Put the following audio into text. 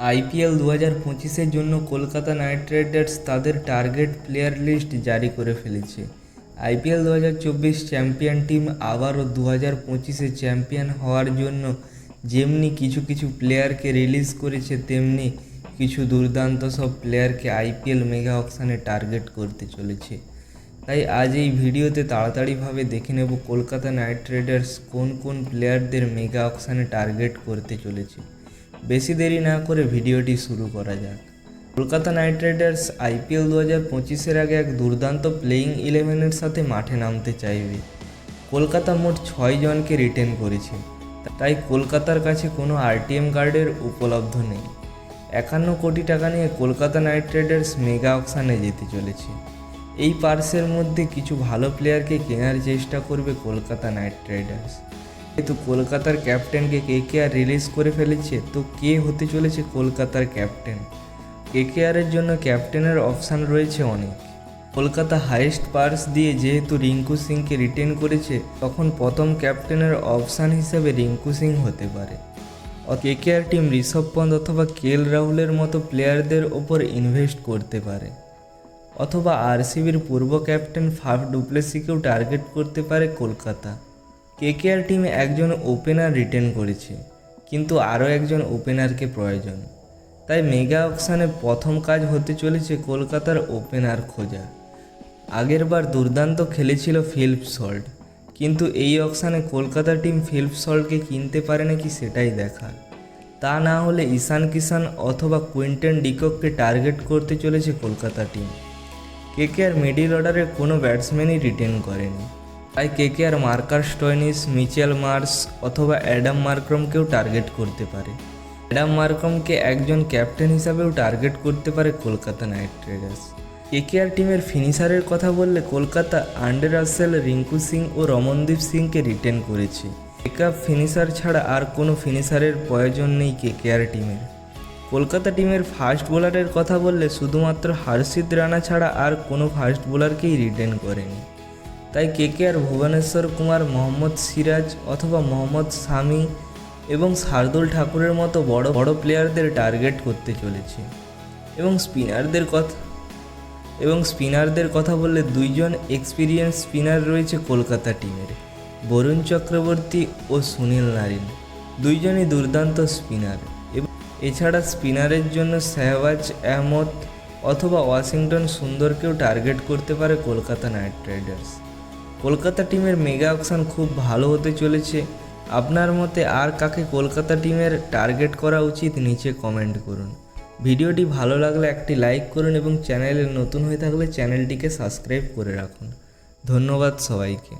IPL 2025-এর জন্য Kolkata night Riders তাদের target player list জারি করে ফেলেছে। আইপিএল 2024 চ্যাম্পিয়ন টিম আবারও 2025-এ চ্যাম্পিয়ন হওয়ার জন্য যেমনি কিছু কিছু প্লেয়ারকে রিলিজ করেছে, তেমনি কিছু দুর্দান্ত সব প্লেয়ারকে আইপিএল মেগা অকশানে টার্গেট করতে চলেছে। তাই আজ এই ভিডিওতে তাড়াতাড়িভাবে দেখে নেব কলকাতা নাইট রাইডার্স কোন কোন প্লেয়ারদের মেগা অকশানে টার্গেট করতে চলেছে। বেশি দেরি না করে ভিডিওটি শুরু করা যাক। কলকাতা নাইট রাইডার্স আইপিএল 2025-এর আগে এক দুর্দান্ত প্লেয়িং 11-এর সাথে মাঠে নামতে চাইবে। কলকাতা মোট 6 জনকে রিটেন করেছে, তাই কলকাতার কাছে কোনো আরটিএম কার্ডের উপলব্ধ নেই। 51 কোটি টাকা নিয়ে কলকাতা নাইট রাইডার্স মেগা অকশানে যেতে চলেছে। এই পার্সের মধ্যে কিছু ভালো প্লেয়ারকে কেনার চেষ্টা করবে কলকাতা নাইট রাইডার্স। যেহেতু কলকাতার ক্যাপ্টেনকে কেকেআর রিলিজ করে ফেলেছে, তো কে হতে চলেছে কলকাতার ক্যাপ্টেন? কেকেআরের জন্য ক্যাপ্টেনের অপশান রয়েছে অনেক। কলকাতা হাইয়েস্ট পার্স দিয়ে যেহেতু রিঙ্কু সিংকে রিটেন করেছে, তখন প্রথম ক্যাপ্টেনের অপশান হিসেবে রিঙ্কু সিং হতে পারে। কেকেআর টিম ঋষভ পন্ত অথবা কেএল রাহুলের মতো প্লেয়ারদের ওপর ইনভেস্ট করতে পারে, অথবা আরসিবির পূর্ব ক্যাপ্টেন ফাফ ডু প্লেসিকেও টার্গেট করতে পারে কলকাতা। কেকেআর টিমে একজন ওপেনার রিটেন করেছে, কিন্তু আরও একজন ওপেনারকে প্রয়োজন। তাই মেগা অকশানে প্রথম কাজ হতে চলেছে কলকাতার ওপেনার খোঁজা। আগেরবার দুর্দান্ত খেলেছিল ফিলিপ সল্ট, কিন্তু এই অকশানে কলকাতা টিম ফিলিপ সল্টকে কিনতে পারে নাকি সেটাই দেখার। তা না হলে ঈশান কিষান অথবা কুইন্টন ডিকককে টার্গেট করতে চলেছে কলকাতা টিম। কেকেআর মিডিল অর্ডারে কোনো ব্যাটসম্যানই রিটেন করেনি, তাই KKR Marcus Stoinis, Mitchell Marsh অথবা অ্যাডাম মার্ক্রমকেও টার্গেট করতে পারে। অ্যাডাম মার্ক্রমকে একজন ক্যাপ্টেন হিসাবেও টার্গেট করতে পারে কলকাতা নাইট রাইডার্স। কেকেআর টিমের ফিনিশারের কথা বললে কলকাতা আন্ডে রাসেল, রিঙ্কু সিং ও রমনদীপ সিংকে রিটেন করেছে। ব্যাকআপ ফিনিশার ছাড়া আর কোনো ফিনিশারের প্রয়োজন নেই কেকেআর টিমের। কলকাতা টিমের ফাস্ট বোলারের কথা বললে শুধুমাত্র হর্ষিত রানা ছাড়া আর কোনো ফাস্ট বোলারকেই রিটেন করেনি। তাই কেকেআর ভুবনেশ্বর কুমার, মোহাম্মদ সিরাজ অথবা মোহাম্মদ শামি এবং শার্দুল ঠাকুরের মতো বড় বড় প্লেয়ারদের টার্গেট করতে চলেছে। এবং স্পিনারদের কথা বললে দুইজন এক্সপিরিয়েন্স স্পিনার রয়েছে কলকাতা টিমের, বরুণ চক্রবর্তী ও সুনীল নারিন। দুইজনই দুর্দান্ত স্পিনার। এবং এছাড়া স্পিনারের জন্য শাহবাজ আহমদ অথবা ওয়াশিংটন সুন্দরকেও টার্গেট করতে পারে কলকাতা নাইট রাইডার্স। কলকাতা টিমের মেগা অকশান খুব ভালো হতে চলেছে। আপনার মতে আর কাকে কলকাতা টিমের টার্গেট করা উচিত নিচে কমেন্ট করুন। ভিডিওটি ভালো লাগলে একটি লাইক করুন এবং চ্যানেলে নতুন হয়ে থাকলে চ্যানেলটিকে সাবস্ক্রাইব করে রাখুন। ধন্যবাদ সবাইকে।